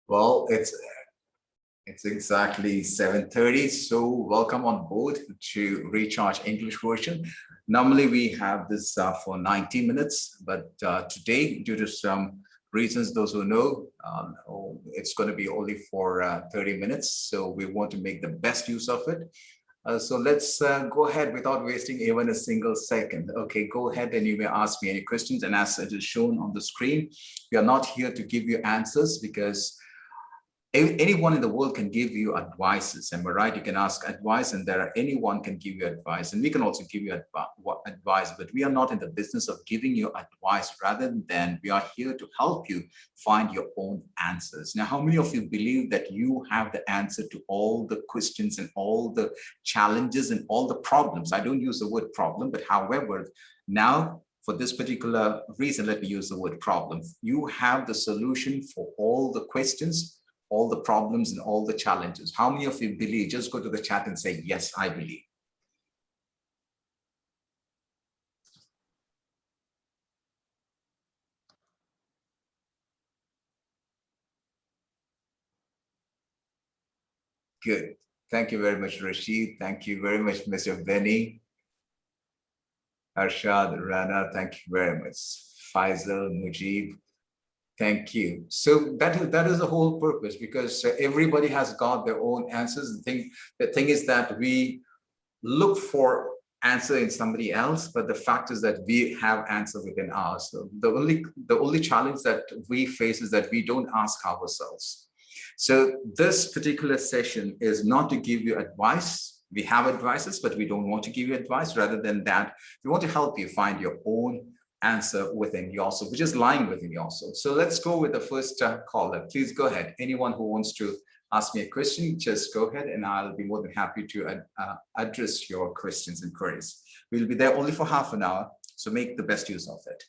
Well, it's exactly 7:30, so welcome on board to Recharge English version. Normally we have this for 90 minutes, but today, due to some reasons, those who know, it's going to be only for 30 minutes. So we want to make the best use of it. So let's go ahead without wasting even a single second. Okay, go ahead and you may ask me any questions. And as it is shown on the screen, we are not here to give you answers because anyone in the world can give you advices. Am I right? You can ask advice and anyone can give you advice, and we can also give you advice, but we are not in the business of giving you advice. Rather than, we are here to help you find your own answers. Now, how many of you believe that you have the answer to all the questions and all the challenges and all the problems? I don't use the word problem, but however, now for this particular reason, let me use the word problem. You have the solution for all the questions, all the problems, and all the challenges. How many of you believe? Just go to the chat and say, yes, I believe. Good. Thank you very much, Rashid. Thank you very much, Mr. Benny. Arshad, Rana, thank you very much. Faisal, Mujib, thank you. So that is the whole purpose, because everybody has got their own answers. The thing is that we look for answer in somebody else, but the fact is that we have answer within ours. So the only challenge that we face is that we don't ask ourselves. So this particular session is not to give you advice. We have advices, but we don't want to give you advice. Rather than that, we want to help you find your own answer within yourself, which is lying within yourself. So let's go with the first caller. Please go ahead. Anyone who wants to ask me a question, just go ahead and I'll be more than happy to address your questions and queries. We'll be there only for half an hour, so make the best use of it.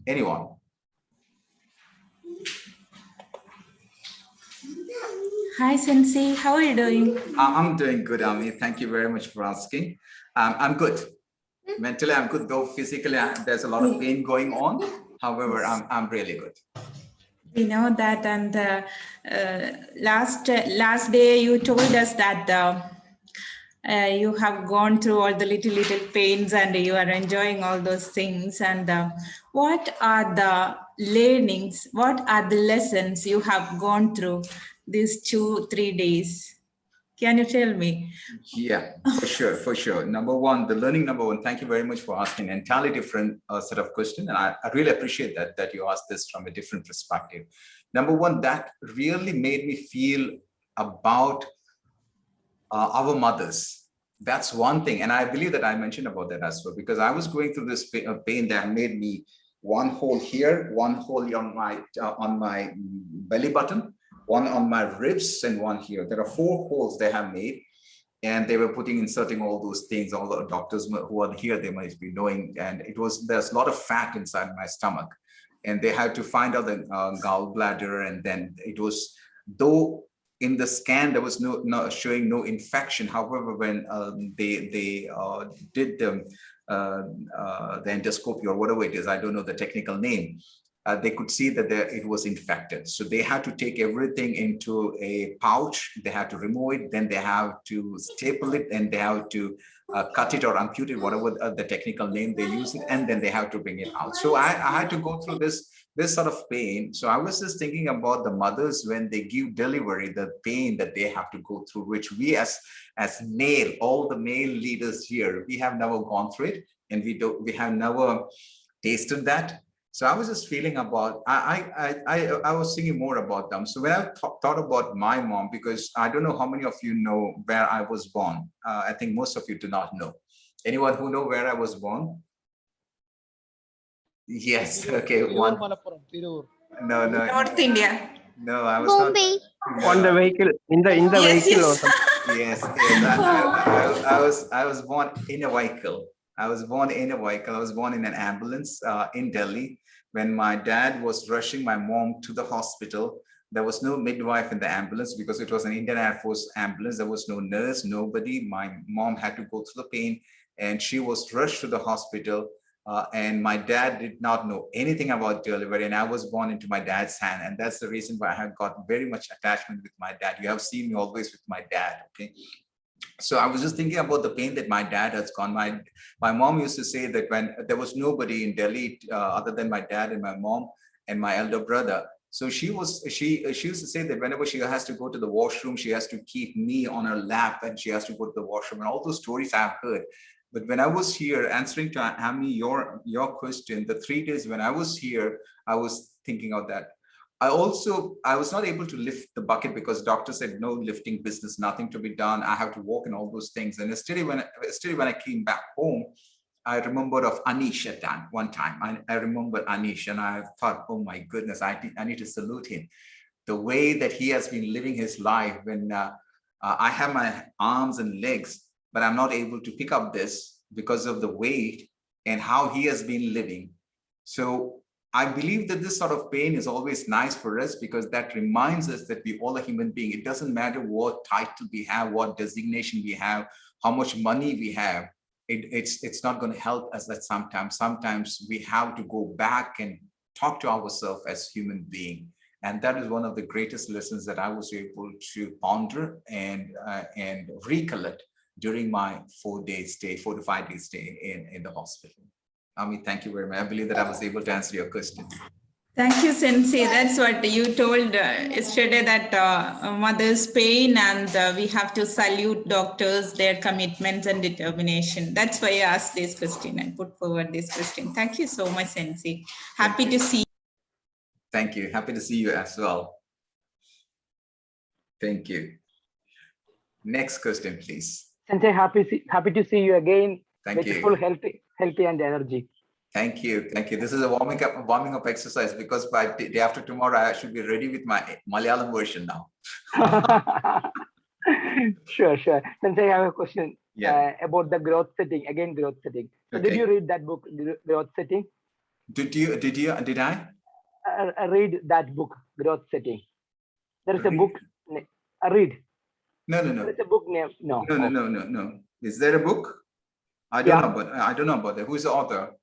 Anyone? Hi, Sensei. How are you doing? I'm doing good, Ami. Thank you very much for asking. I'm good. Mentally, I'm good, though physically, there's a lot of pain going on. However, I'm really good. We know that, and last day you told us that you have gone through all the little pains and you are enjoying all those things. And what are the learnings? What are the lessons you have gone through these 2-3 days? Can you tell me? Yeah, for sure. Number one, thank you very much for asking an entirely different set of questions. And I really appreciate that you asked this from a different perspective. Number one, that really made me feel about our mothers. That's one thing. And I believe that I mentioned about that as well, because I was going through this pain that made me one hole here, one hole on my belly button, one on my ribs, and one here. There are 4 holes they have made, and they were inserting all those things. All the doctors who are here, they might be knowing. And there's a lot of fat inside my stomach, and they had to find out the gallbladder. And then it was, though in the scan there was no showing no infection. However, when they did the endoscopy or whatever it is, I don't know the technical name, they could see that it was infected. So they had to take everything into a pouch. They had to remove it. Then they have to staple it, and they have to cut it or ampute it, whatever the technical name they use it, and then they have to bring it out. So I had to go through this sort of pain. So I was just thinking about the mothers when they give delivery, the pain that they have to go through, which we as all the male leaders here, we have never gone through it, and we have never tasted that. So I was just feeling about, I was thinking more about them. So when I thought about my mom, because I don't know how many of you know where I was born. I think most of you do not know. Anyone who know where I was born? Yes. Okay. One. No. North India. No, I was not. No. On the vehicle, in the vehicle. Yes. I was born in a vehicle. I was born in an ambulance in Delhi. When my dad was rushing my mom to the hospital, there was no midwife in the ambulance because it was an Indian Air Force ambulance. There was no nurse, nobody. My mom had to go through the pain, and she was rushed to the hospital. And my dad did not know anything about delivery, and I was born into my dad's hand. And that's the reason why I have got very much attachment with my dad. You have seen me always with my dad, okay? So I was just thinking about the pain that my dad has gone. My mom used to say that when there was nobody in Delhi other than my dad and my mom and my elder brother. So she used to say that whenever she has to go to the washroom, she has to keep me on her lap and she has to go to the washroom, and all those stories I've heard. But when I was here answering to Amy, your question, the 3 days when I was here, I was thinking of that. I was not able to lift the bucket because doctor said no lifting business, nothing to be done. I have to walk and all those things. And yesterday when I came back home, I remembered of Anish at that one time. I remember Anish, and I thought, oh my goodness, I need to salute him. The way that he has been living his life when I have my arms and legs, but I'm not able to pick up this because of the weight and how he has been living. So I believe that this sort of pain is always nice for us because that reminds us that we all are human beings. It doesn't matter what title we have, what designation we have, how much money we have. It's not going to help us that sometimes we have to go back and talk to ourselves as human beings. And that is one of the greatest lessons that I was able to ponder and recollect during my 4 to 5 day stay in the hospital. Ami, thank you very much. I believe that I was able to answer your question. Thank you, Sensei. That's what you told yesterday, that mother's pain, and we have to salute doctors, their commitments and determination. That's why I asked this question and put forward this question. Thank you so much, Sensei. Happy to see you. Thank you. Happy to see you as well. Thank you. Next question, please. Sensei, happy to see you again. Thank you. Full healthy and energy. Thank you. Thank you. This is a warming up exercise because by day after tomorrow, I should be ready with my Malayalam version now. Sure. Sensei, I have a question about the growth setting. Again, growth setting. So okay. Did you read that book, Growth Setting? Did I? Read that book, Growth Setting. There is a book. Read. No. There is a book name. No. No. Is there a book? I don't know about that. Who's the author?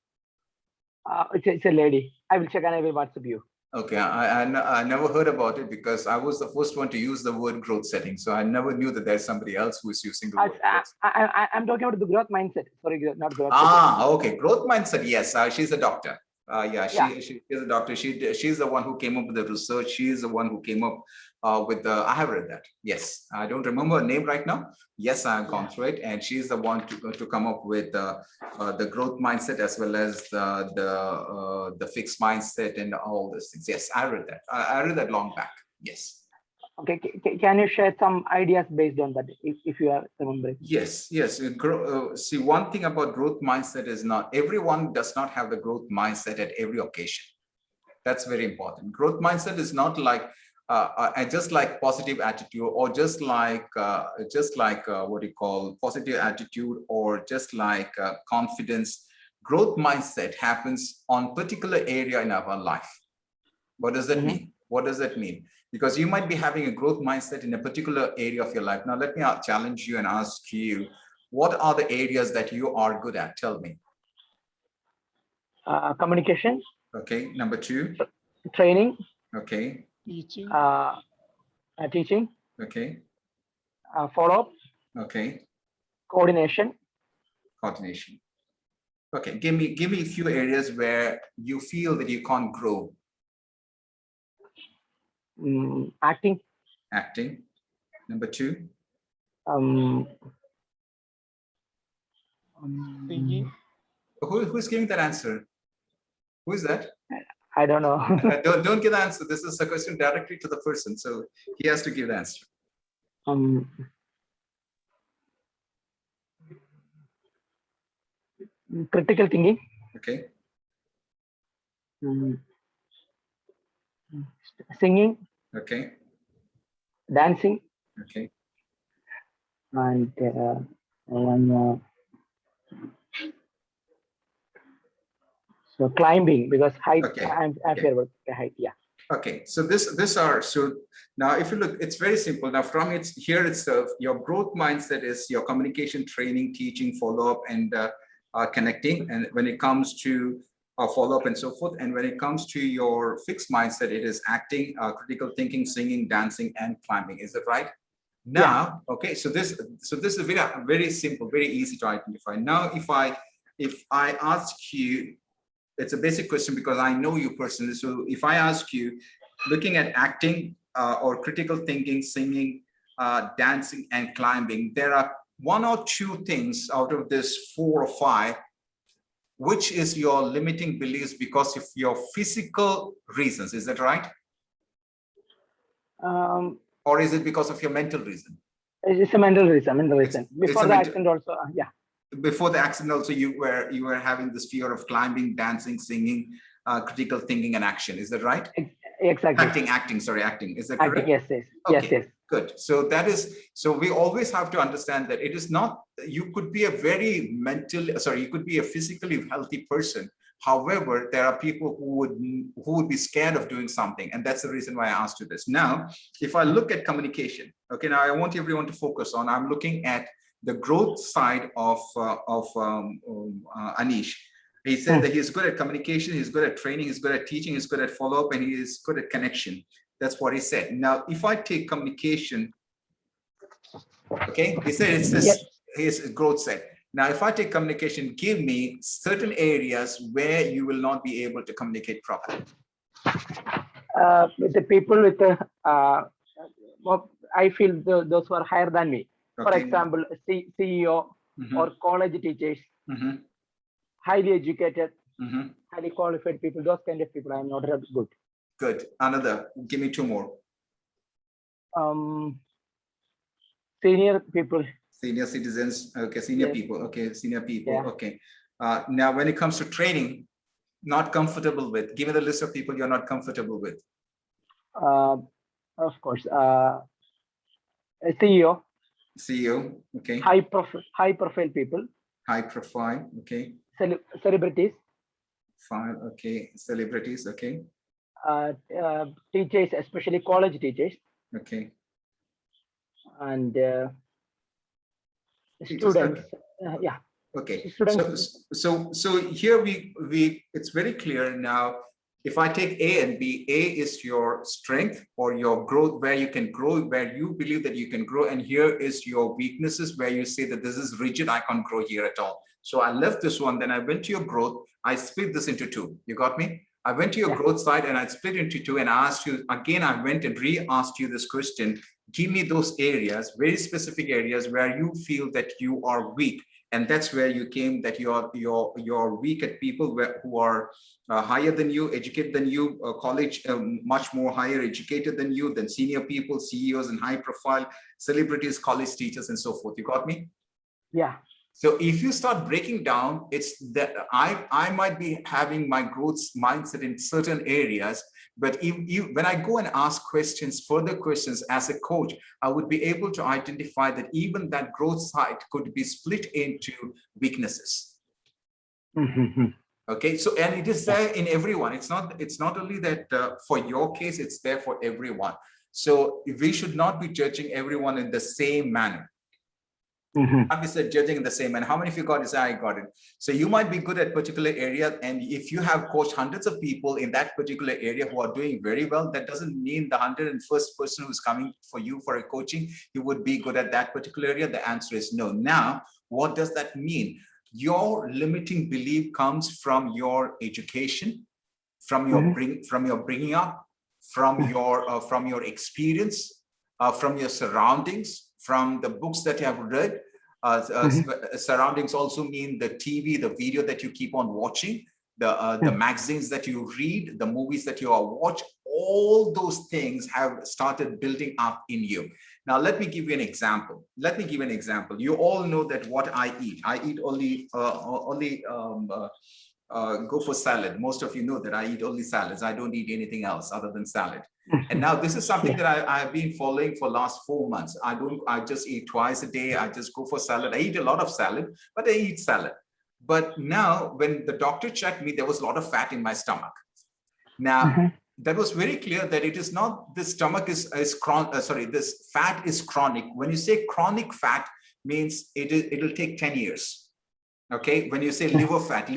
It's a lady. I will check and I will WhatsApp you. Okay, I never heard about it because I was the first one to use the word growth setting. So I never knew that there's somebody else who is using the word. I'm talking about the growth mindset. Sorry, not growth. Okay, growth mindset. Yes, she's a doctor. She is a doctor. She's the one who came up with the research. She is the one who came up with the. I have read that. Yes, I don't remember her name right now. Yes, I have gone through it, and she's the one to come up with the growth mindset as well as the fixed mindset and all those things. Yes, I read that. I read that long back. Yes. Okay, can you share some ideas based on that, if you are remembering? Yes. See, one thing about growth mindset is not everyone does not have the growth mindset at every occasion. That's very important. Growth mindset is not like just like positive attitude, or just like what you call positive attitude, or just like confidence. Growth mindset happens on particular area in our life. What does that mean? What does that mean? Because you might be having a growth mindset in a particular area of your life. Now, let me challenge you and ask you, what are the areas that you are good at? Tell me. Communication. Okay. Number 2. Training. Okay. Teaching. Teaching. Okay. Follow-up. Okay. Coordination. Okay. Give me a few areas where you feel that you can't grow. Acting. Number 2. Thinking. Who's giving that answer? Who is that? I don't know. Don't give the answer. This is a question directly to the person, so he has to give the answer. Critical thinking. Okay. Singing. Okay. Dancing. Okay. And one more. So climbing, because height. Okay. I'm fair with the height. Yeah. Okay. So so now if you look, it's very simple. Now from here itself, your growth mindset is your communication, training, teaching, follow-up, and connecting, and when it comes to follow-up and so forth, and when it comes to your fixed mindset, it is acting, critical thinking, singing, dancing, and climbing. Is that right? Now, okay, so this is very simple, very easy to identify. Now, if I ask you, it's a basic question because I know you personally. So if I ask you, looking at acting or critical thinking, singing, dancing, and climbing, there are one or two things out of this 4 or 5, which is your limiting beliefs because of your physical reasons. Is that right? Or is it because of your mental reason? It's a mental reason. Before the accident also, Before the accident also, you were having this fear of climbing, dancing, singing, critical thinking, and action. Is that right? Exactly. Acting. Is that Acting, correct? yes. Okay, Yes. good. So we always have to understand that it is not, you could be a very you could be a physically healthy person. However, there are people who would be scared of doing something. And that's the reason why I asked you this. Now, if I look at communication, okay, now I want everyone to focus on, I'm looking at the growth side of Anish. He said that he's good at communication, he's good at training, he's good at teaching, he's good at follow-up, and he is good at connection. That's what he said. Now, if I take communication, okay, he said it's this, his growth set. Now, if I take communication, give me certain areas where you will not be able to communicate properly. With the people with I feel those who are higher than me. Okay. For example, CEO or college teachers, highly educated, highly qualified people, those kind of people, I'm not good. Good. Another, give me 2 more. Senior people. Senior citizens, okay, senior people, okay, senior people, okay. Now, when it comes to training, not comfortable with, give me the list of people you're not comfortable with. Of course, CEO. CEO, okay. High profile people. High profile, okay. Celebrities. Fine, okay. Celebrities, okay. Teachers, especially college teachers. Okay. And Teachers, students. okay. Okay. Students. So here we it's very clear now. If I take A and B, A is your strength or your growth, where you can grow, where you believe that you can grow. And here is your weaknesses, where you say that this is rigid, I can't grow here at all. So I left this one, then I went to your growth. I split this into 2. You got me? I went to your growth side and I split into 2 and I asked you, again, I went and re-asked you this question. Give me those areas, very specific areas where you feel that you are weak. And that's where you came that you're weak at people who are higher than you, educated than you, college, much more higher educated than you, than senior people, CEOs and high profile, celebrities, college teachers, and so forth. You got me? Yeah. So if you start breaking down, it's that I might be having my growth mindset in certain areas, but when I go and ask questions, further questions as a coach, I would be able to identify that even that growth side could be split into weaknesses. Okay, so and it is there in everyone. It's not only that for your case, it's there for everyone. So we should not be judging everyone in the same manner. I said judging in the same manner. How many of you got it? Say, I got it. So you might be good at particular area, and if you have coached hundreds of people in that particular area who are doing very well, that doesn't mean the 101st person who's coming for you for a coaching, you would be good at that particular area. The answer is no. Now, what does that mean? Your limiting belief comes from your education, from your bringing up, from your experience, from your surroundings, from the books that you have read. Surroundings also mean the TV, the video that you keep on watching, the magazines that you read, the movies that you watch. All those things have started building up in you. Now, let me give you an example. You all know that what I eat. I eat only go for salad. Most of you know that I eat only salads. I don't eat anything else other than salad. And now this is something that I have been following for last 4 months. I just eat twice a day. I just go for salad. I eat a lot of salad, but I eat salad. But now when the doctor checked me, there was a lot of fat in my stomach. Now, that was very clear that it is not, this stomach is chronic, this fat is chronic. When you say chronic fat, means it'll take 10 years. Okay, when you say liver fat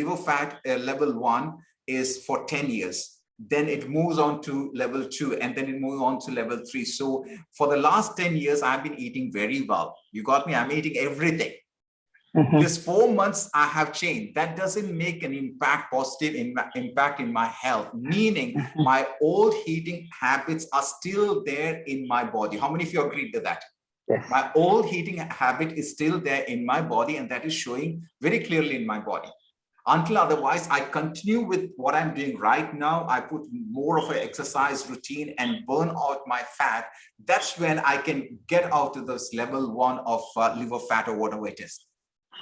level 1 is for 10 years. Then it moves on to level 2, and then it moves on to level 3. So for the last 10 years, I've been eating very well. You got me? I'm eating everything. This 4 months I have changed. That doesn't make an impact, positive impact in my health, meaning my old eating habits are still there in my body. How many of you agree to that? Yes. My old eating habit is still there in my body, and that is showing very clearly in my body. Until otherwise, I continue with what I'm doing right now. I put more of an exercise routine and burn out my fat. That's when I can get out of this level 1 of liver fat or whatever it is.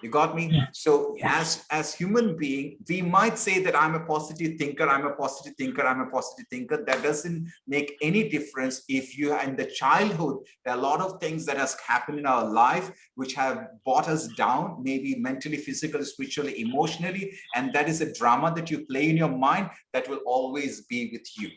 You got me? So as human being, we might say that I'm a positive thinker, I'm a positive thinker, I'm a positive thinker. That doesn't make any difference if you are in the childhood. There are a lot of things that has happened in our life which have brought us down, maybe mentally, physically, spiritually, emotionally. And that is a drama that you play in your mind that will always be with you.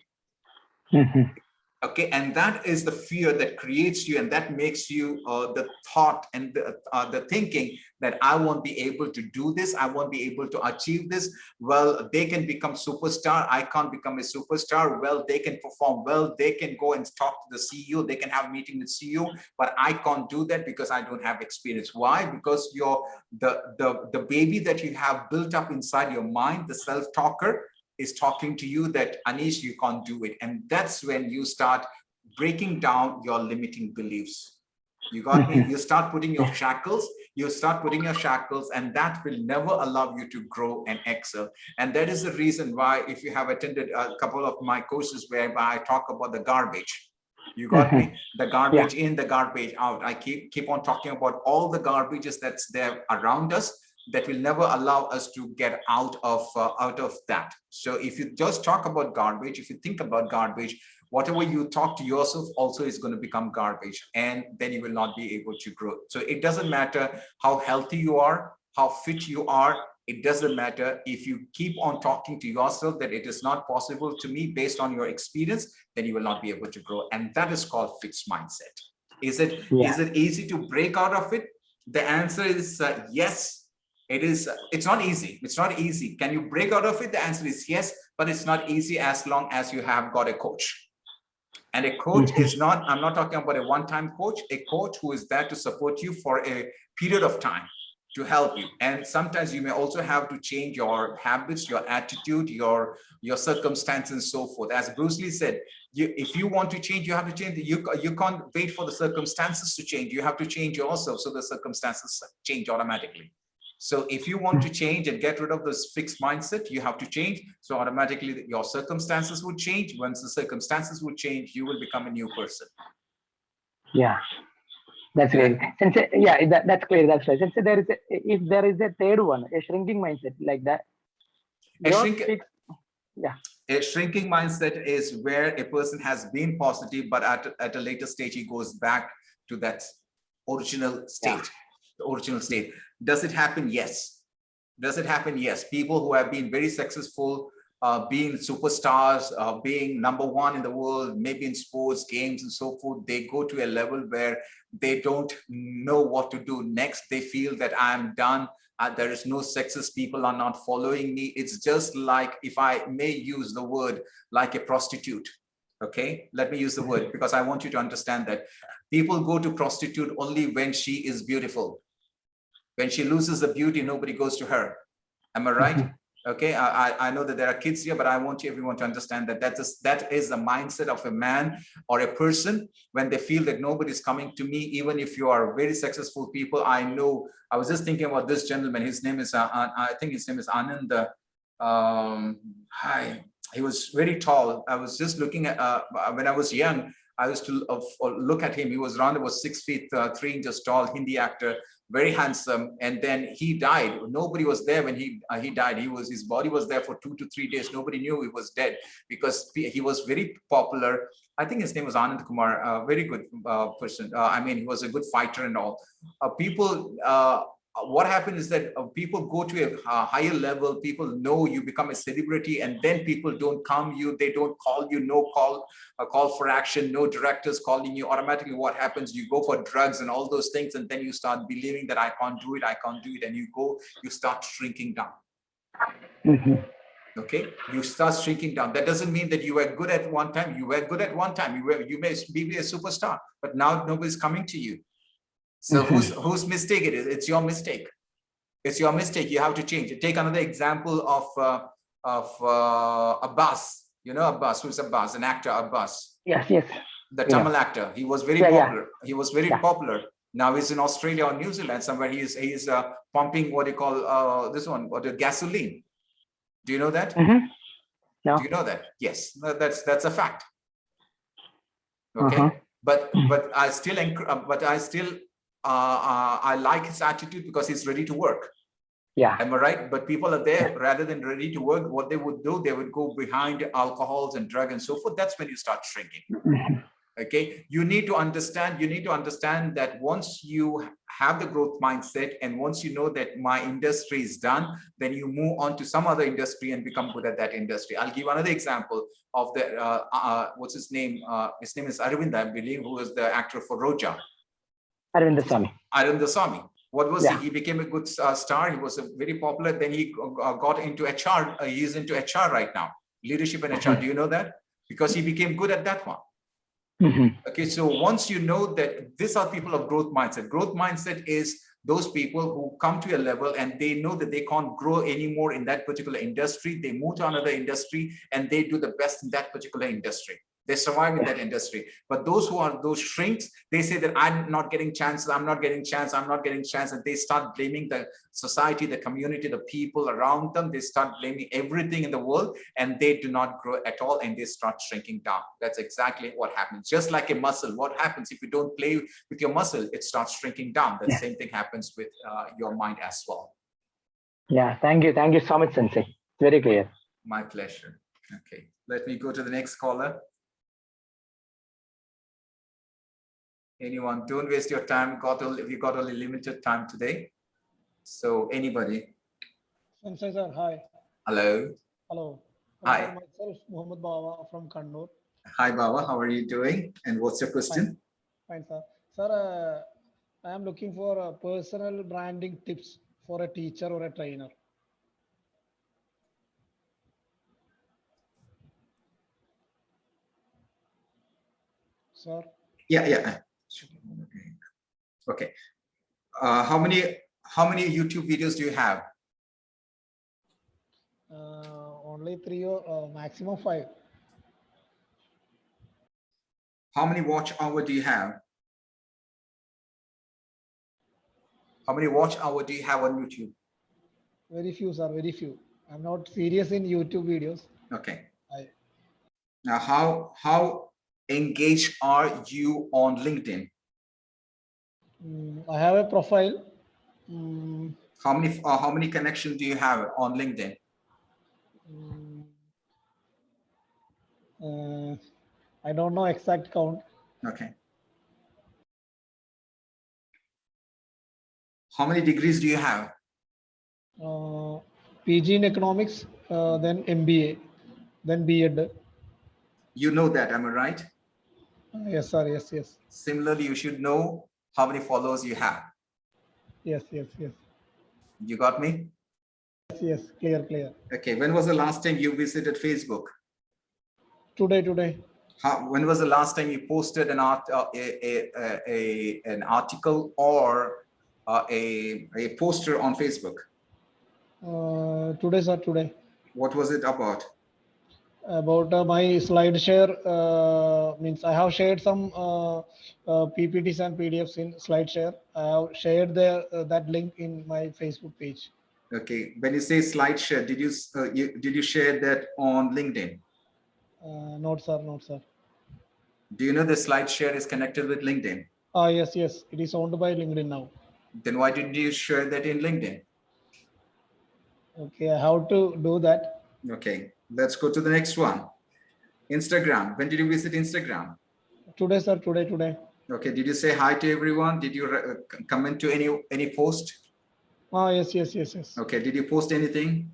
Okay, and that is the fear that creates you, and that makes you the thought and the thinking that I won't be able to do this, I won't be able to achieve this. Well, they can become superstar, I can't become a superstar. Well, they can perform well, they can go and talk to the CEO, they can have a meeting with CEO, but I can't do that because I don't have experience. Why? Because the baby that you have built up inside your mind, the self-talker, is talking to you that Anish, you can't do it. And that's when you start breaking down your limiting beliefs. You got me? You start putting your shackles, and that will never allow you to grow and excel. And that is the reason why, if you have attended a couple of my courses whereby I talk about the garbage, you got me? The garbage in, the garbage out. I keep on talking about all the garbages that's there around us that will never allow us to get out of that. So if you just talk about garbage, if you think about garbage, whatever you talk to yourself also is going to become garbage, and then you will not be able to grow. So it doesn't matter how healthy you are, how fit you are. It doesn't matter if you keep on talking to yourself that it is not possible to me based on your experience, then you will not be able to grow. And that is called fixed mindset. Is it easy to break out of it? The answer is yes. It is. It's not easy. It's not easy. Can you break out of it? The answer is yes, but it's not easy as long as you have got a coach. And a coach is not, I'm not talking about a one-time coach, a coach who is there to support you for a period of time to help you. And sometimes you may also have to change your habits, your attitude, your circumstances, and so forth. As Bruce Lee said, if you want to change, you have to change. You can't wait for the circumstances to change. You have to change yourself so the circumstances change automatically. So if you want to change and get rid of this fixed mindset, you have to change. So automatically your circumstances would change. Once the circumstances would change, you will become a new person. Yeah, that's great. Sensei, yeah, that's clear. That's right. Sensei, if there is a third one, a shrinking mindset like that. A shrinking mindset is where a person has been positive, but at a later stage, he goes back to that original state. The original state. Does it happen? Yes. Does it happen? Yes. People who have been very successful, being superstars, being #1 in the world, maybe in sports, games, and so forth, they go to a level where they don't know what to do next. They feel that I'm done. There is no success. People are not following me. It's just like, if I may use the word, like a prostitute. Okay, let me use the word because I want you to understand that people go to prostitute only when she is beautiful. When she loses the beauty, nobody goes to her. Am I right? Okay, I know that there are kids here, but I want everyone to understand that that is the mindset of a man or a person when they feel that nobody's coming to me, even if you are very successful people. I know, I was just thinking about this gentleman. His name is, I think his name is Anand. Hi, he was very tall. I was just looking at, when I was young, I used to look at him. He was around about 6 feet 3 inches tall, Hindi actor, very handsome. And then he died. Nobody was there when he died. His body was there for 2 to 3 days. Nobody knew he was dead because he was very popular. I think his name was Anand Kumar, a very good person. I mean, he was a good fighter and all. People what happens is that people go to a higher level, people know you become a celebrity, and then people don't come you, they don't call you, no call for action, no directors calling you. Automatically what happens, you go for drugs and all those things, and then you start believing that I can't do it, and you start shrinking down. Okay, you start shrinking down. That doesn't mean that you were good at one time. You were good at one time. You may be a superstar, but now nobody's coming to you. So whose mistake it is? It's your mistake. It's your mistake. You have to change it. Take another example of Abbas. You know Abbas, who's Abbas, an actor, Abbas. Yes, yes. The Tamil actor. He was very popular. He was very popular. Now he's in Australia or New Zealand somewhere. He's pumping what you call this one, or the gasoline. Do you know that? No. Do you know that? Yes, that's a fact. Okay, but I still I like his attitude because he's ready to work. Yeah, am I right? But people are there, rather than ready to work, what they would do, they would go behind alcohols and drug and so forth. That's when you start shrinking. Okay, you need to understand that once you have the growth mindset, and once you know that my industry is done, then you move on to some other industry and become good at that industry. I'll give another example of the what's his name? His name is Arvind, I believe, who was the actor for Roja. Arvind Swamy. What was he? He became a good star. He was very popular. Then he got into HR. He's into HR right now, leadership and HR. Do you know that? Because he became good at that one. Okay, so once you know that these are people of growth mindset. Growth mindset is those people who come to a level and they know that they can't grow anymore in that particular industry. They move to another industry and they do the best in that particular industry. They survive in that industry. But those shrinks, they say that I'm not getting chances, I'm not getting chance, and they start blaming the society, the community, the people around them. They start blaming everything in the world, and they do not grow at all, and they start shrinking down. That's exactly what happens. Just like a muscle, what happens if you don't play with your muscle? It starts shrinking down. The same thing happens with your mind as well. Yeah, thank you so much, Sensei. It's very clear. My pleasure. Okay, let me go to the next caller. Anyone, don't waste your time. We got only limited time today. So anybody. Sensei sir, hi. Hello. Hello. Hi. Myself, Muhammad Bawa from Kannur. Hi, Bawa. How are you doing? And what's your question? Fine, sir. Sir, I am looking for personal branding tips for a teacher or a trainer. Sir? Yeah. Okay. How many YouTube videos do you have? Only 3 or maximum 5. How many watch hour do you have? How many watch hour do you have on YouTube? Very few, sir. Very few. I'm not serious in YouTube videos. Okay. Now, how engaged are you on LinkedIn? I have a profile. How many connections do you have on LinkedIn? I don't know exact count. Okay. How many degrees do you have? PG in economics, then MBA, then B.Ed. You know that, am I right? Yes, sir. Yes. Similarly, you should know how many followers you have. Yes. You got me? Yes. Clear. Okay. When was the last time you visited Facebook? Today. When was the last time you posted an article or a poster on Facebook? Today, sir. Today. What was it about? About my slide share. Means I have shared some PPTs and PDFs in SlideShare. I have shared that link in my Facebook page. Okay. When you say SlideShare, did you share that on LinkedIn? Not sir. Do you know the SlideShare is connected with LinkedIn? Yes. It is owned by LinkedIn now. Then why didn't you share that in LinkedIn? Okay, how to do that? Okay, let's go to the next one. Instagram. When did you visit Instagram? Today, sir. Today. Okay. Did you say hi to everyone? Did you comment to any post? Ah, yes, yes, yes, yes. Okay, did you post anything?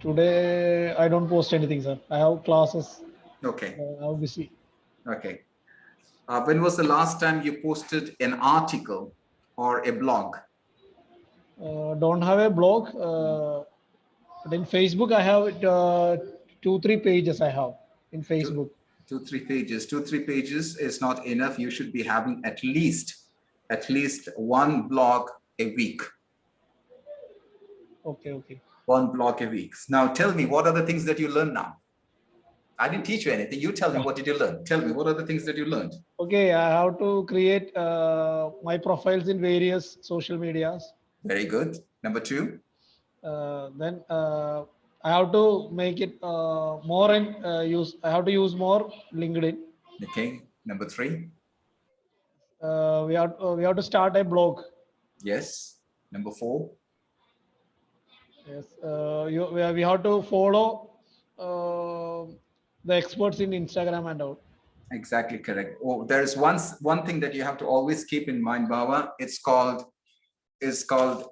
Today I don't post anything, sir. I have classes. Okay, I'm busy. okay. When was the last time you posted an article or a blog? Don't have a blog. But in Facebook, I have 2, 3 pages. I have in Facebook. Two, 3 pages. 2, 3 pages is not enough. You should be having at least one blog a week. Okay, okay. One blog a week. Now tell me, what are the things that you learned now? I didn't teach you anything. You tell me, what did you learn? Tell me, what are the things that you learned? Okay, I have to create my profiles in various social medias. Very good. Number 2. Then I have to make it more and use. I have to use more LinkedIn. Okay. Number 3. We have to start a blog. Yes. Number 4. Yes, we have to follow the experts in Instagram and all. Exactly correct. Oh, there's one thing that you have to always keep in mind, Baba. It's called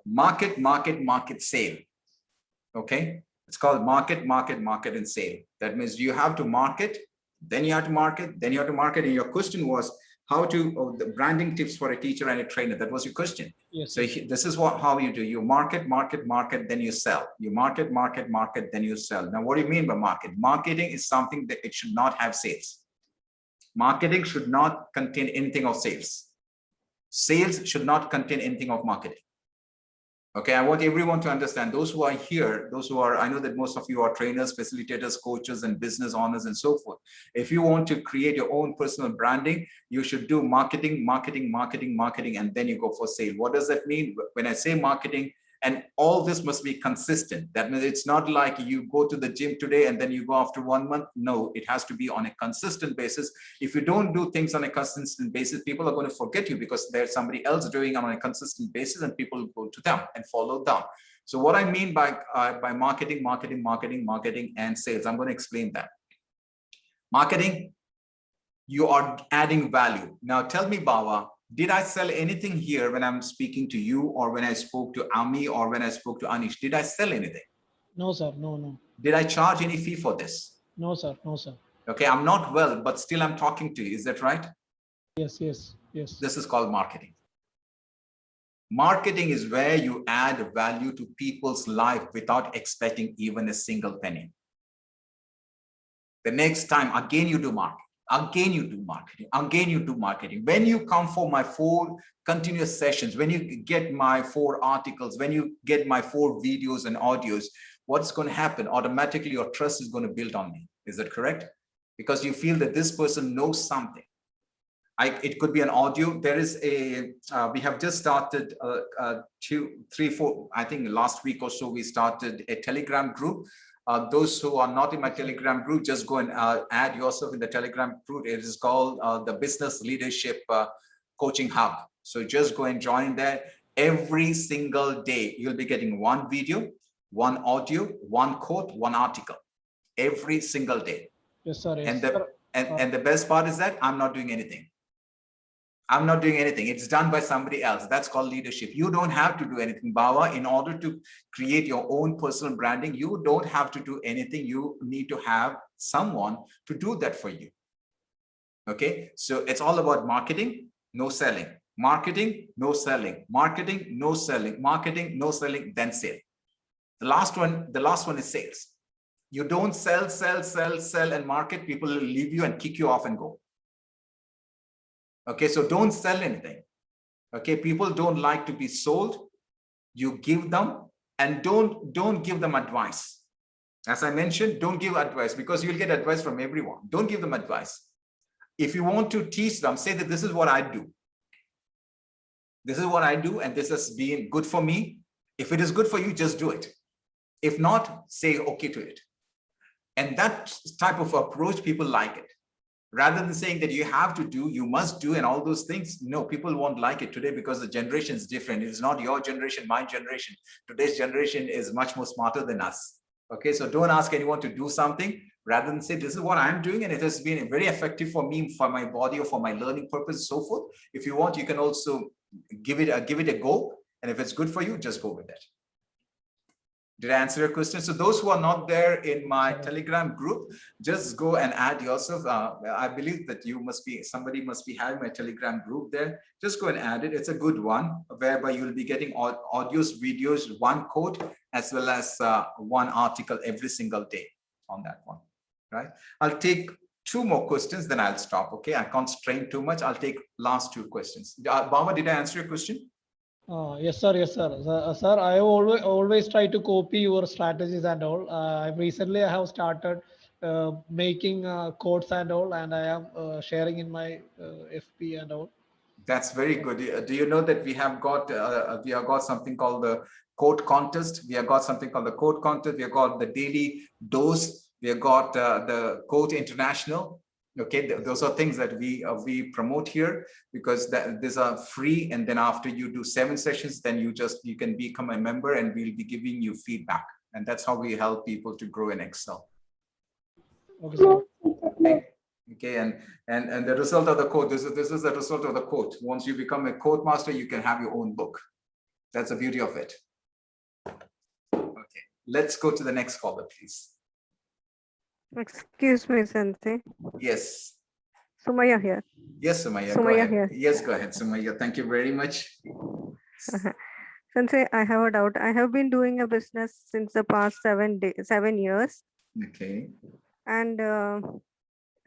market, sale. Okay. It's called market, and sale. That means you have to market, then you have to market, then you have to market. And your question was how to the branding tips for a teacher and a trainer. That was your question. Yes. So this is how you do. You market, then you sell. You market, then you sell. Now, what do you mean by market? Marketing is something that it should not have sales. Marketing should not contain anything of sales. Sales should not contain anything of marketing. Okay, I want everyone to understand, those who are here, I know that most of you are trainers, facilitators, coaches, and business owners, and so forth. If you want to create your own personal branding, you should do marketing, and then you go for sale. What does that mean? When I say marketing, and all this must be consistent. That means it's not like you go to the gym today and then you go after 1 month. No, it has to be on a consistent basis. If you don't do things on a consistent basis, people are going to forget you because there's somebody else doing it on a consistent basis and people go to them and follow them. So what I mean by marketing, and sales, I'm going to explain that. Marketing, you are adding value. Now tell me, Bawa, did I sell anything here when I'm speaking to you, or when I spoke to Ami, or when I spoke to Anish? Did I sell anything? No, sir. No. Did I charge any fee for this? No, sir. No, sir. Okay, I'm not well, but still I'm talking to you. Is that right? Yes. This is called marketing. Marketing is where you add value to people's life without expecting even a single penny. The next time, again, you do marketing. Again, you do marketing. When you come for my 4 continuous sessions, when you get my 4 articles, when you get my 4 videos and audios, what's going to happen? Automatically, your trust is going to build on me. Is that correct? Because you feel that this person knows something. It could be an audio. There is we have just started 2, 3, 4, I think last week or so, we started a Telegram group. Those who are not in my Telegram group, just go and add yourself in the Telegram group. It is called the Business Leadership Coaching Hub. So just go and join there. Every single day, you'll be getting 1 video, 1 audio, 1 quote, 1 article. Every single day. Yes, sir. Yes, and the best part is that I'm not doing anything. I'm not doing anything. It's done by somebody else. That's called leadership. You don't have to do anything, Bawa. In order to create your own personal branding, you don't have to do anything. You need to have someone to do that for you. Okay, so it's all about marketing, no selling. Marketing, no selling. Marketing, no selling. Marketing, no selling, then sale. The last one is sales. You don't sell, and market. People will leave you and kick you off and go. Okay, so don't sell anything. Okay, people don't like to be sold. You give them, and don't give them advice. As I mentioned, don't give advice, because you'll get advice from everyone. Don't give them advice. If you want to teach them, say that this is what I do. This is what I do, and this has been good for me. If it is good for you, just do it. If not, say okay to it. And that type of approach, people like it. Rather than saying that you have to do, you must do, and all those things. No, people won't like it today because the generation is different. It's not your generation, my generation. Today's generation is much more smarter than us. Okay, so don't ask anyone to do something. Rather than say, this is what I'm doing, and it has been very effective for me, for my body, or for my learning purpose, and so forth. If you want, you can also give it a go. And if it's good for you, just go with it. Did I answer your question? So those who are not there in my Telegram group, just go and add yourself. I believe that somebody must be having my Telegram group there. Just go and add it. It's a good one, whereby you'll be getting audios, videos, one quote, as well as one article every single day on that one, right? I'll take 2 more questions, then I'll stop, okay? I can't strain too much. I'll take last 2 questions. Baba, did I answer your question? Yes, sir. Yes, sir. Sir, I always try to copy your strategies and all. Recently, I have started making codes and all, and I am sharing in my FP and all. That's very good. Do you know that we have got something called the code contest? We have got something called the code contest. We have got the daily dose. We have got the Code International. Okay, those are things that we promote here, because these are free. And then after you do 7 sessions, then you can become a member, and we'll be giving you feedback. And that's how we help people to grow and excel. Okay, sir. Okay, and the result of the code, this is the result of the code. Once you become a code master, you can have your own book. That's the beauty of it. Okay, let's go to the next caller, please. Excuse me, Sensei. Yes. Sumaya here. Yes, Sumaya, go Sumaya ahead. here. Yes, go ahead, Sumaya. Thank you very much. Sensei, I have a doubt. I have been doing a business since the past 7 years, Okay. and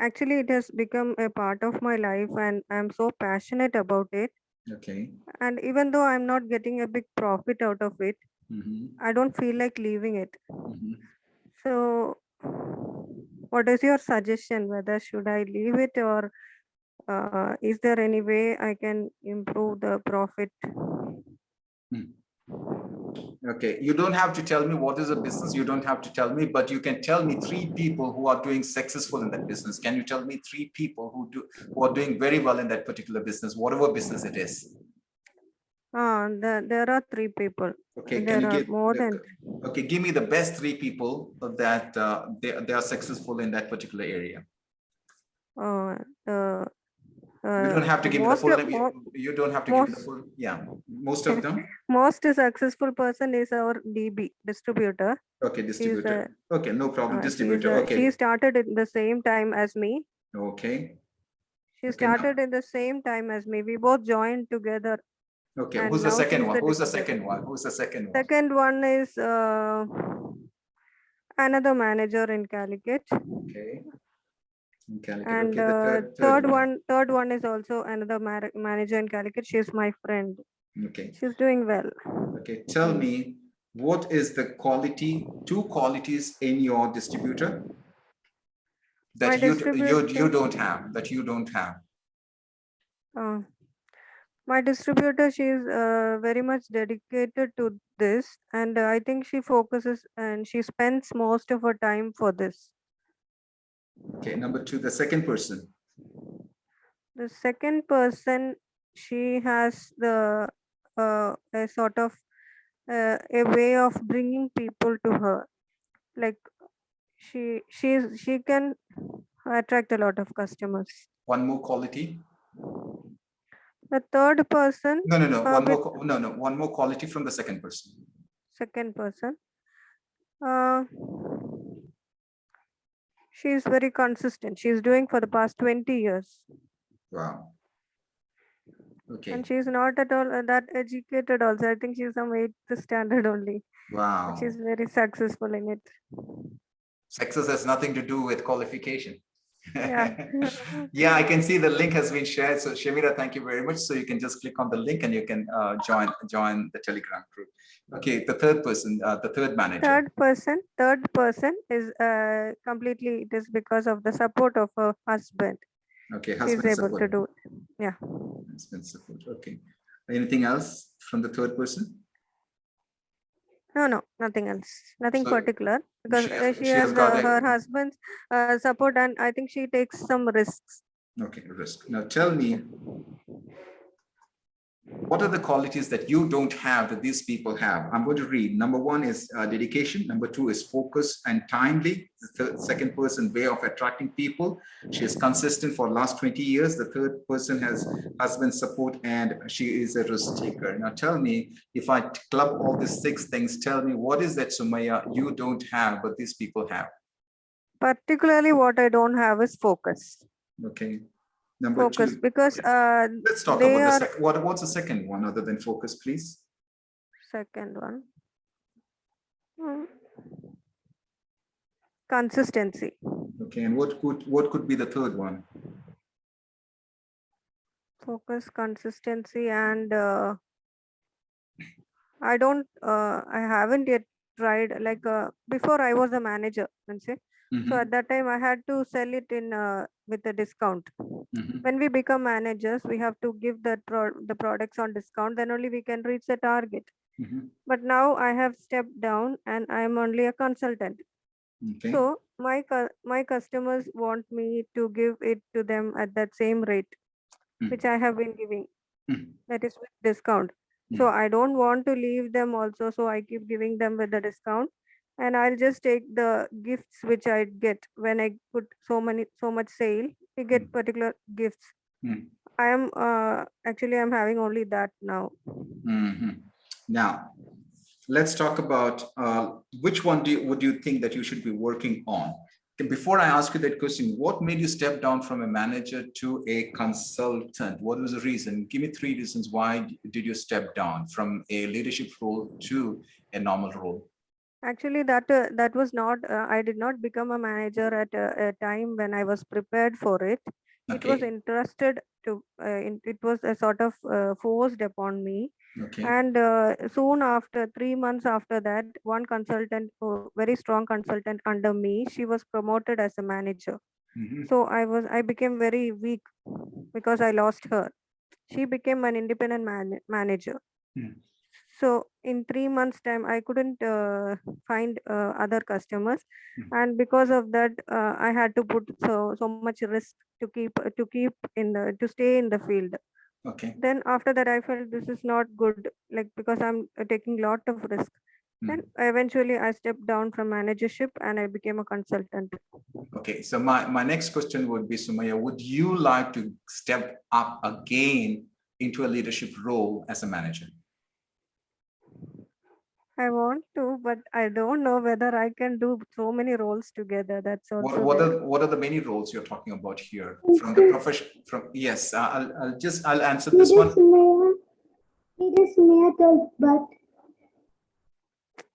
actually it has become a part of my life, and I'm so passionate about it. Okay. And even though I'm not getting a big profit out of it, I don't feel like leaving it. So what is your suggestion? Whether should I leave it, or is there any way I can improve the profit? Okay, you don't have to tell me what is a business. You don't have to tell me, but you can tell me 3 people who are doing successful in that business. Can you tell me 3 people who are doing very well in that particular business, whatever business it is? There are 3 people. Okay, There are more than. Okay, give me the best 3 people that they are successful in that particular area. You don't have to give me the full name. You don't have to give me the full. Yeah, most of them. Most successful person is our DB, distributor. Okay, distributor. Okay, no problem. Distributor. Okay. She started at the same time as me. Okay. She started at the same time as me. We both joined together. Okay, who's the second one? Who's the second one? Who's the second one? Second one is another manager in Calicut. Okay. In Calicut. And okay, third one is also another manager in Calicut. She's my friend. Okay. She's doing well. Okay, tell me, what is the quality, 2 qualities in your distributor that you don't have, that you don't have? My distributor, she is very much dedicated to this, and I think she focuses and she spends most of her time for this. Okay, number 2, the second person. The second person, she has the a sort of a way of bringing people to her. Like she can attract a lot of customers. One more quality. The third person. No. One more quality from the second person. Second person. She is very consistent. She is doing for the past 20 years. Wow. Okay. And she is not at all that educated also. I think she is some 8th standard only. Wow. But she's very successful in it. Success has nothing to do with qualification. Yeah. Yeah, I can see the link has been shared. So Shamira, thank you very much. So you can just click on the link and you can join the Telegram group. Okay, the third person, the third manager. Third person is completely, it is because of the support of her husband. Okay, husband She's able support. to do it. Yeah. Husband support. Okay. Anything else from the third person? No, nothing else. Nothing particular, because she has has got her husband's support, and I think she takes some risks. Okay, risk. Now tell me, What are the qualities that you don't have that these people have? I'm going to read. Number one is dedication. Number two is focus and timely. The second person, way of attracting people. She is consistent for the last 20 years. The third person has husband support, and she is a risk taker. Now tell me, if I club all these 6 things, tell me what is that, Sumaya, you don't have, but these people have? Particularly what I don't have is focus. Okay. Number Focus, two. because Let's talk they about the are what's the second one other than focus, please? second one. Consistency. Okay, and what could be the third one? Focus, consistency, and I haven't yet tried, like before I was a manager, Sensei. So at that time I had to sell it in with a discount. When we become managers, we have to give the products on discount, then only we can reach the target. But now I have stepped down and I am only a consultant. Okay. So my customers want me to give it to them at that same rate, which I have been giving. That is with discount. So I don't want to leave them also. So I keep giving them with the discount, and I'll just take the gifts which I get when I put so much sale. We get particular gifts. I am actually I'm having only that now. Now, let's talk about which one would you think that you should be working on? Before I ask you that question, what made you step down from a manager to a consultant? What was the reason? Give me 3 reasons why did you step down from a leadership role to a normal role? Actually, that was not. I did not become a manager at a time when I was prepared for it. It was interested to. It was a sort of forced upon me. Okay. And soon after, 3 months after that, one consultant, very strong consultant under me, she was promoted as a manager. So I became very weak because I lost her. She became an independent manager. So in 3 months time, I couldn't find other customers, and because of that, I had to put so much risk to keep to stay in the field. Okay. Then after that, I felt this is not good, like because I'm taking lot of risk. Then eventually I stepped down from managership and I became a consultant. Okay, so my next question would be, Sumaya, would you like to step up again into a leadership role as a manager? I want to, but I don't know whether I can do so many roles together. That's also what are the many roles you're talking about here from the profession? From yes, I'll answer this one. It is metal, but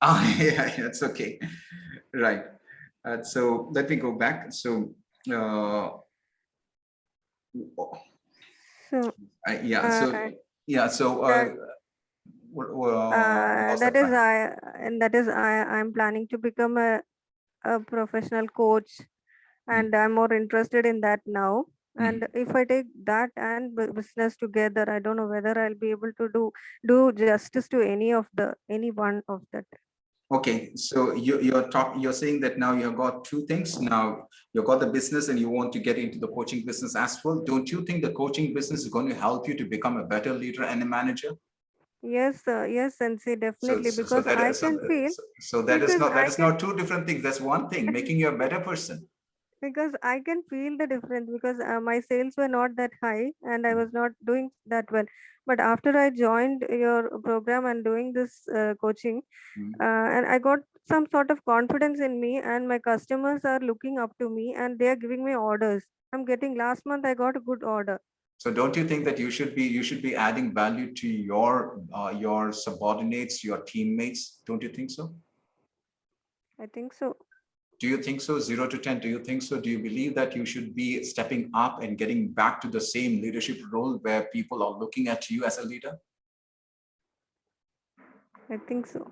Yeah, it's okay, right. So let me go back. So so yeah, so that is I'm planning to become a professional coach, and I'm more interested in that now. And if I take that and business together, I don't know whether I'll be able to do justice to any one of that. Okay, so you're saying that now you've got 2 things. Now you've got the business and you want to get into the coaching business as well. Don't you think the coaching business is going to help you to become a better leader and a manager? Yes, yes, Sensei, definitely, because I can feel. So that is not 2 different things. That's one thing, making you a better person. Because I can feel the difference, because my sales were not that high and I was not doing that well. But after I joined your program and doing this coaching, and I got some sort of confidence in me, and my customers are looking up to me and they are giving me orders. Last month I got a good order. So don't you think that you should be adding value to your subordinates, your teammates? Don't you think so? I think so. Do you think so? 0 to 10, do you think so? Do you believe that you should be stepping up and getting back to the same leadership role where people are looking at you as a leader? I think so.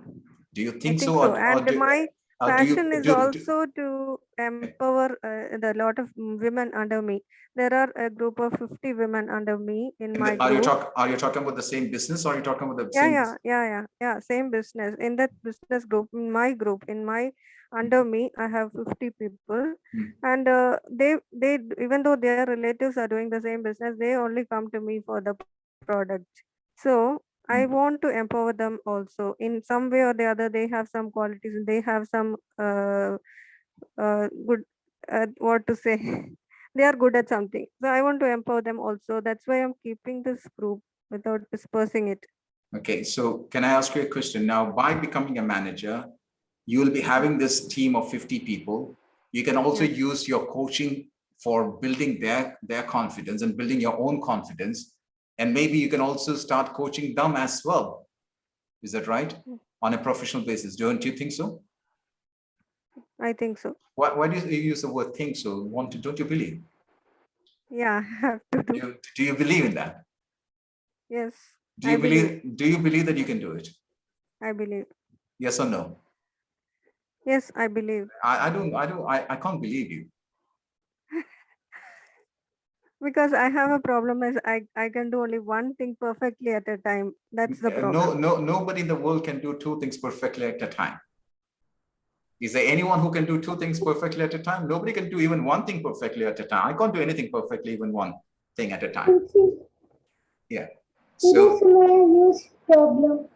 Do you think so? And my passion is also to empower the lot of women under me. There are a group of 50 women under me in my group. Are you talking about the same business, or are you talking about the same? Yeah, same business. In that business group, in my under me, I have 50 people, and they even though their relatives are doing the same business, they only come to me for the product. So I want to empower them also in some way or the other. They have some qualities and they have some good, what to say, they are good at something. So I want to empower them also. That's why I'm keeping this group without dispersing it. Okay, so can I ask you a question? Now, by becoming a manager, you will be having this team of 50 people. You can also use your coaching for building their confidence and building your own confidence. And maybe you can also start coaching them as well. Is that right? On a professional basis. Don't you think so? I think so. Why do you use the word think so? Don't you believe? Yeah, I have to do. Do you believe in that? Yes. Do you believe that you can do it? I believe. Yes or no? Yes, I believe. I can't believe you. Because I have a problem is I can do only one thing perfectly at a time. That's the problem. Nobody in the world can do two things perfectly at a time. Is there anyone who can do two things perfectly at a time? Nobody can do even one thing perfectly at a time. I can't do anything perfectly, even one thing at a time. Yeah. So, It is my use problem.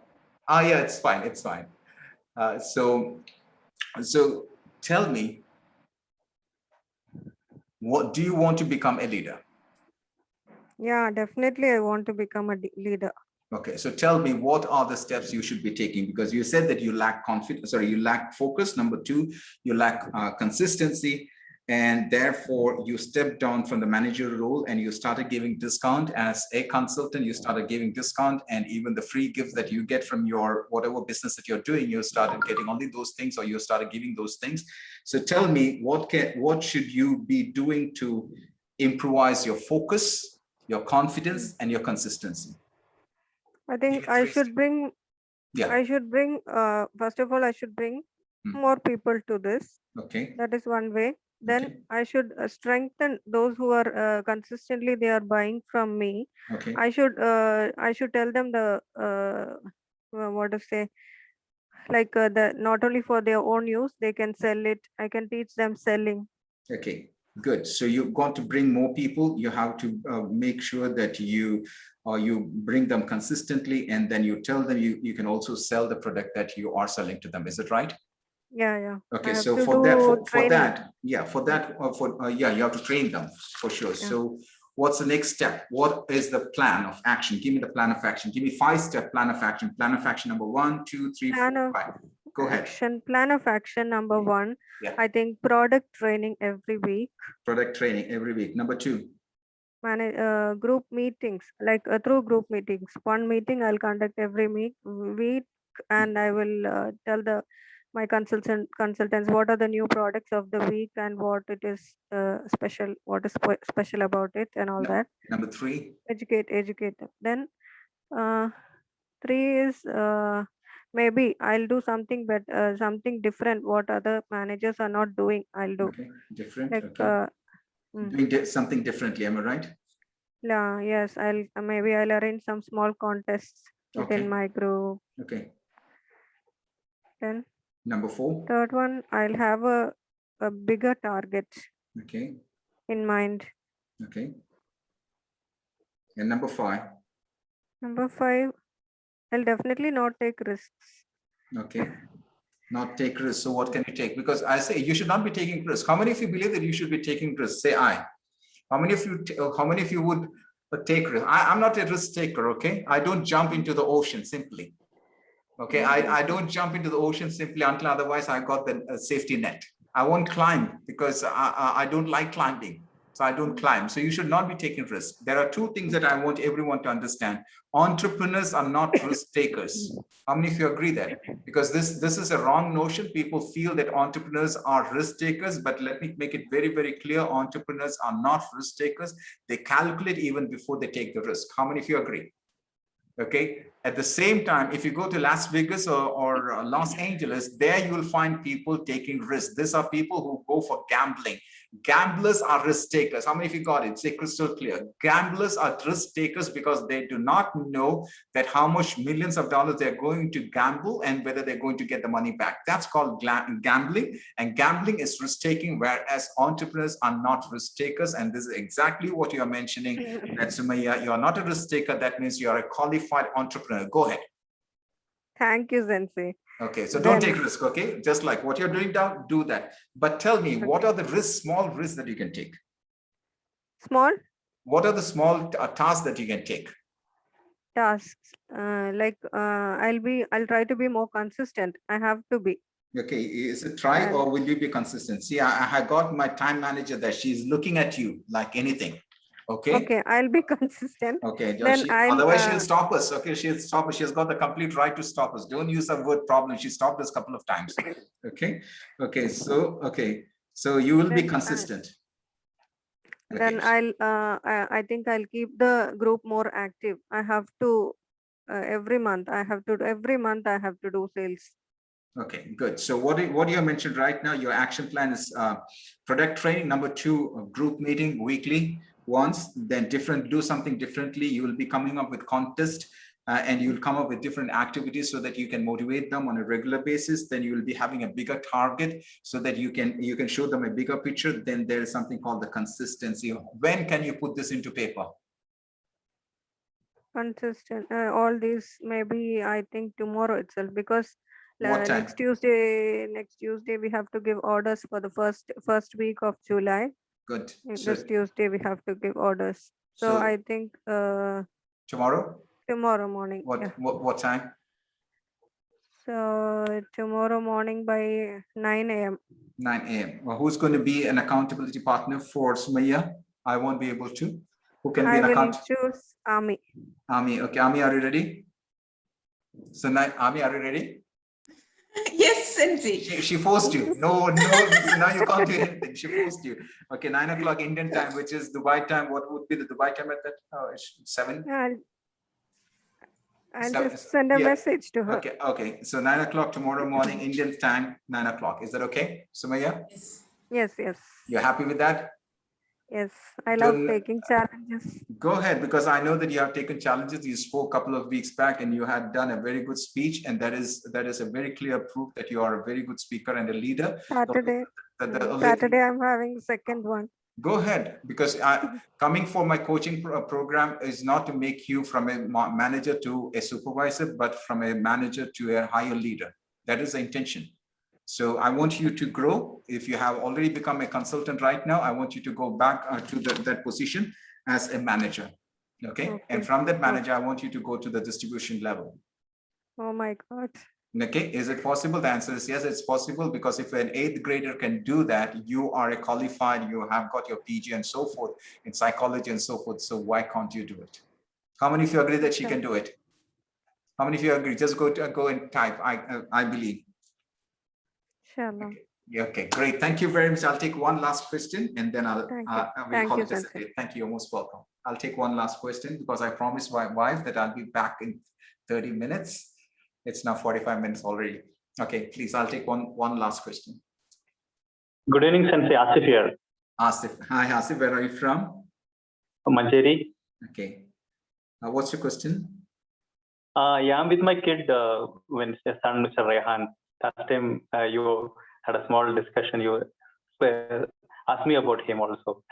yeah, it's fine. It's fine. So tell me, what do you want to become a leader? Yeah, definitely I want to become a leader. Okay, so tell me, what are the steps you should be taking? Because you said that you lack confidence, sorry, you lack focus. Number two, you lack consistency. And therefore, you stepped down from the manager role and you started giving discount as a consultant. You started giving discount, and even the free gifts that you get from your whatever business that you're doing, you started getting only those things, or you started giving those things. So tell me, what should you be doing to improvise your focus, your confidence, and your consistency? I think I should bring, first of all, I should bring more people to this. Okay. That is one way. Then I should strengthen those who are consistently they are buying from me. Okay. I should tell them the what to say, like the not only for their own use, they can sell it. I can teach them selling. Okay, good. So you've got to bring more people. You have to make sure that you bring them consistently, and then you tell them you can also sell the product that you are selling to them. Is it right? Yeah. Okay, so for that, you have to train them for sure. Yeah. So what's the next step? What is the plan of action? Give me the plan of action. Give me 5-step plan of action. Plan of action number 1, 2, 3, 4, 5. Go ahead. Plan of action number 1. Yeah. I think product training every week. Product training every week. Number 2. Group meetings, like through group meetings. One meeting I'll conduct every week, and I will tell my consultants what are the new products of the week and what it is special, what is special about it, and all that. Number 3. Educate them. Then 3 is maybe I'll do something something different what other managers are not doing. I'll do different. Like, okay. Doing something differently, am I right? Yeah, yes, I'll arrange some small contests within my group. Okay. Then number 4. Third one, I'll have a bigger target. Okay. In mind. Okay. And number 5. Number 5, I'll definitely not take risks. Okay. Not take risks. So what can you take? Because I say you should not be taking risks. How many of you believe that you should be taking risks? Say I. How many of you would take risks? I'm not a risk taker. Okay. I don't jump into the ocean simply. Okay. I don't jump into the ocean simply until otherwise I got the safety net. I won't climb because I don't like climbing. So I don't climb. So you should not be taking risks. There are 2 things that I want everyone to understand. Entrepreneurs are not risk takers. How many of you agree that? Because this is a wrong notion. People feel that entrepreneurs are risk takers, but let me make it very, very clear. Entrepreneurs are not risk takers. They calculate even before they take the risk. How many of you agree? Okay. At the same time, if you go to Las Vegas or Los Angeles, there you will find people taking risks. These are people who go for gambling. Gamblers are risk takers. How many of you got it? Say crystal clear. Gamblers are risk takers because they do not know that how much millions of dollars they're going to gamble and whether they're going to get the money back. That's called gambling. And gambling is risk taking, whereas entrepreneurs are not risk takers. And this is exactly what you are mentioning. That Sumaya, you are not a risk taker. That means you are a qualified entrepreneur. Go ahead. Thank you, Sensei. Okay, so don't take risk, okay? Just like what you're doing now, do that. But tell me, what are the risks, small risks that you can take? Small? What are the small tasks that you can take? Tasks. I'll try to be more consistent. I have to be. Okay, is it try or will you be consistent? See, I got my time manager there. She's looking at you like anything. Okay. Okay, I'll be consistent. Okay. Then Otherwise, she'll stop us. Okay, she'll stop us. She has got the complete right to stop us. Don't use the word problem. She stopped us a couple of times. Okay. Okay. So you will be consistent. Then I think I'll keep the group more active. I have to every month I have to do sales. Okay, good. So what you mentioned right now, your action plan is product training. Number 2, group meeting weekly once, then do something differently. You will be coming up with contest and you'll come up with different activities so that you can motivate them on a regular basis. Then you will be having a bigger target so that you can show them a bigger picture. Then there is something called the consistency. When can you put this into paper? Consistent. All these maybe I think tomorrow itself, because next Tuesday we have to give orders for the first week of July. Good. This Tuesday we have to give orders. So I think tomorrow morning. What time? So tomorrow morning by 9 a.m. 9 a.m. Well, who's going to be an accountability partner for Sumaya? I won't be able to. Who can be an account? I will choose Ami. Ami. Okay, Ami, are you ready? So, Ami, are you ready? Yes, Sensei. She forced you. No, now you can't do anything. She forced you. Okay, 9 o'clock Indian time, which is Dubai time. What would be the Dubai time at that? 7? I'll just send a message to her. Okay. So 9 o'clock tomorrow morning, Indian time, 9 o'clock. Is that okay, Sumaya? Yes. You're happy with that? Yes, I love taking challenges. Go ahead, because I know that you have taken challenges. You spoke a couple of weeks back and you had done a very good speech, and that is a very clear proof that you are a very good speaker and a leader. Saturday I'm having second one. Go ahead, because coming for my coaching program is not to make you from a manager to a supervisor, but from a manager to a higher leader. That is the intention. So I want you to grow. If you have already become a consultant right now, I want you to go back to that position as a manager. Okay. And from that manager, I want you to go to the distribution level. Oh my God. Okay. Is it possible? The answer is yes, it's possible, because if an 8th grader can do that, you are a qualified, you have got your PG and so forth in psychology and so forth. So why can't you do it? How many of you agree that she can do it? How many of you agree? Just go and type. I believe. Sure. Okay, great. Thank you very much. I'll take one last question and then I'll call it a day. Thank you. You're most welcome. I'll take one last question because I promised my wife that I'll be back in 30 minutes. It's now 45 minutes already. Okay, please, I'll take one last question. Good evening, Sensei. Asif here. Asif. Hi, Asif. Where are you from? Manjeri. Okay. What's your question? I'm with my kid when his son, Mr. Rehan. Last time you had a small discussion. You asked me about him also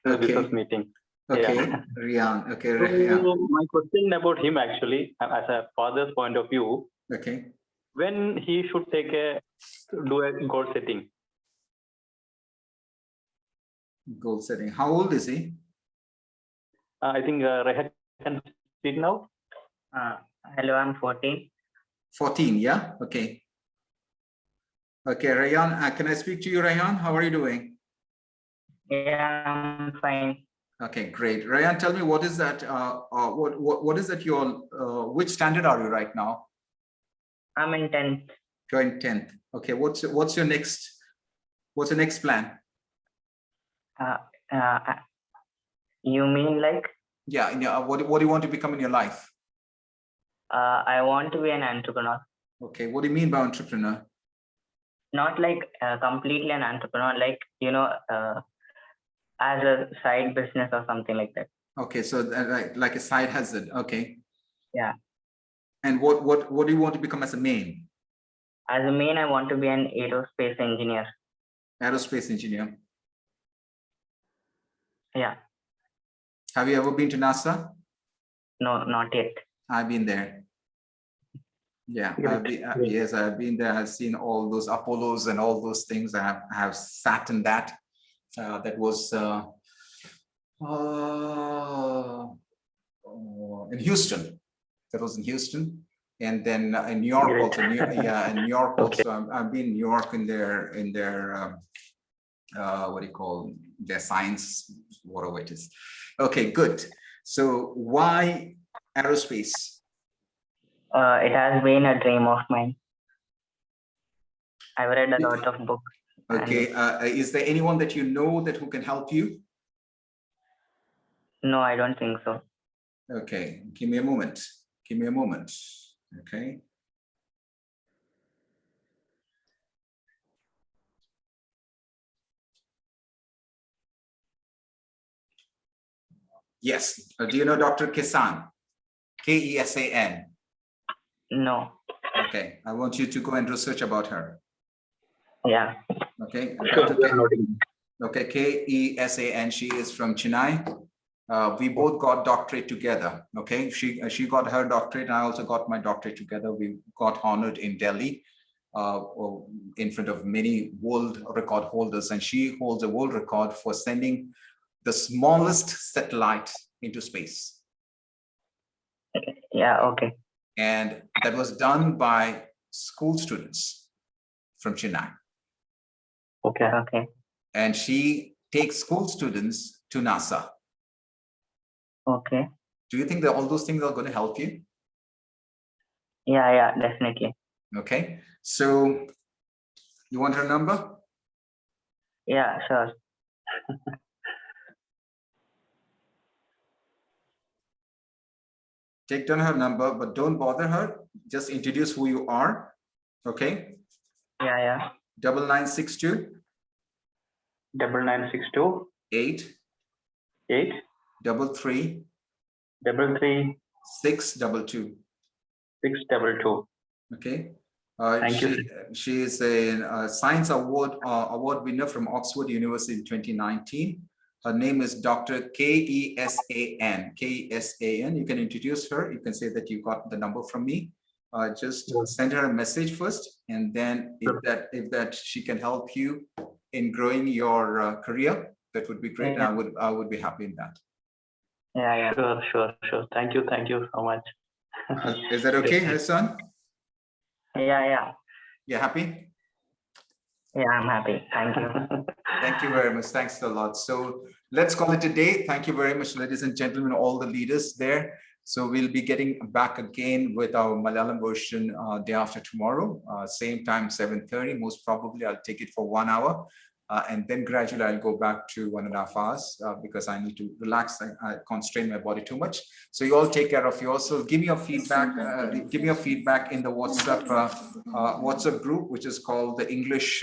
in the business meeting. Okay, Rian. Okay, so my question about him actually, as a father's point of view. Okay. When he should do a goal setting. Goal setting. How old is he? I think Rehan can speak now. Hello, I'm 14. 14, yeah? Okay. Okay, Rayan, can I speak to you, Rayan? How are you doing? Yeah, I'm fine. Okay, great. Rayan, tell me, what is that? What is that? Which standard are you right now? I'm in 10th. You're in 10th. Okay, what's your next plan? You mean like? Yeah. What do you want to become in your life? I want to be an entrepreneur. Okay, what do you mean by entrepreneur? Not like completely an entrepreneur, like, as a side business or something like that. Okay, so like a side hustle. Okay. Yeah. And what do you want to become as a main? As a main, I want to be an aerospace engineer. Aerospace engineer. Yeah. Have you ever been to NASA? No, not yet. I've been there. Yeah, yes, I've been there. I've seen all those Apollos and all those things. I have sat in that. That was in Houston. That was in Houston, and then in New York also. In New York also. I've been in New York in their what do you call their science, whatever it is. Okay, good. So why aerospace? It has been a dream of mine. I've read a lot of books. Okay, is there anyone that you know that who can help you? No, I don't think so. Okay, give me a moment. Give me a moment. Okay. Yes. Do you know Dr. Kesan? Kesan. No. Okay. I want you to go and research about her. Yeah. Okay. Sure, Okay. Kesan. She is from Chennai. We both got doctorate together. Okay. She got her doctorate, and I also got my doctorate together. We got honored in Delhi in front of many world record holders, and she holds a world record for sending the smallest satellite into space. Yeah, okay. And that was done by school students from Chennai. Okay. Okay. And she takes school students to NASA. Okay. Do you think that all those things are going to help you? Yeah, definitely. Okay. So you want her number? Yeah, sure. Take down her number, but don't bother her. Just introduce who you are. Okay. Yeah. 9962 9962 8 8 33 33 622. 622. Okay. Thank you. She is a science award winner from Oxford University in 2019. Her name is Dr. Kesan. Kesan. You can introduce her. You can say that you got the number from me. Just send her a message first, and then if that she can help you in growing your career, that would be great. Yeah. And I would be happy in that. Yeah. Sure. Thank you so much. Is that okay, Hassan? Yeah. You happy? Yeah, I'm happy. Thank you. Thank you very much. Thanks a lot. So let's call it a day. Thank you very much, ladies and gentlemen, all the leaders there. So we'll be getting back again with our Malayalam version day after tomorrow, same time, 7:30. Most probably I'll take it for 1 hour. And then gradually I'll go back to 1.5 hours because I need to relax. I constrain my body too much. So you all take care of yourself. Give me your feedback. Give me your feedback in the WhatsApp group, which is called the English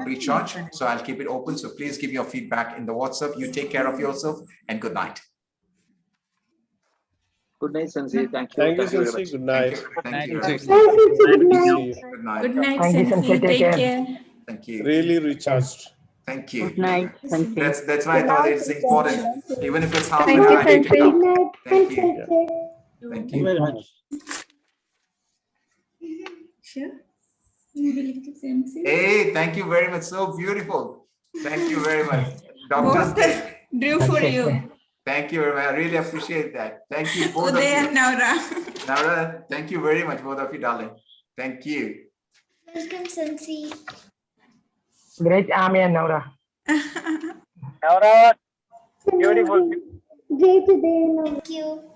Recharge. So I'll keep it open. So please give your feedback in the WhatsApp. You take care of yourself, and good night. Good night, Sensei. Thank you. Thank you, very Sensei. much. Good night. Thank you. Thank you. Good night. Good night. Good night, Thank you, Sensei. Sensei. Take Take care. care. Thank you. Really recharged. Thank you. Good night, Sensei. That's why I thought it's important. Even if it's half an Thank hour, you, I need to Sensei. come. Good night. Thank you. Sensei. Thank Thank you you. very much. Sure. Hey, thank you very much. So beautiful. Thank you very much. Doctor's Both Day. drew for you. Thank you very much. I really appreciate that. Thank you, both of Uday and you. Naura. Naura, thank you very much, both of you, darling. Thank you. Welcome, Sensei. Great, Ami and Naura. Beautiful. Great day. Thank you.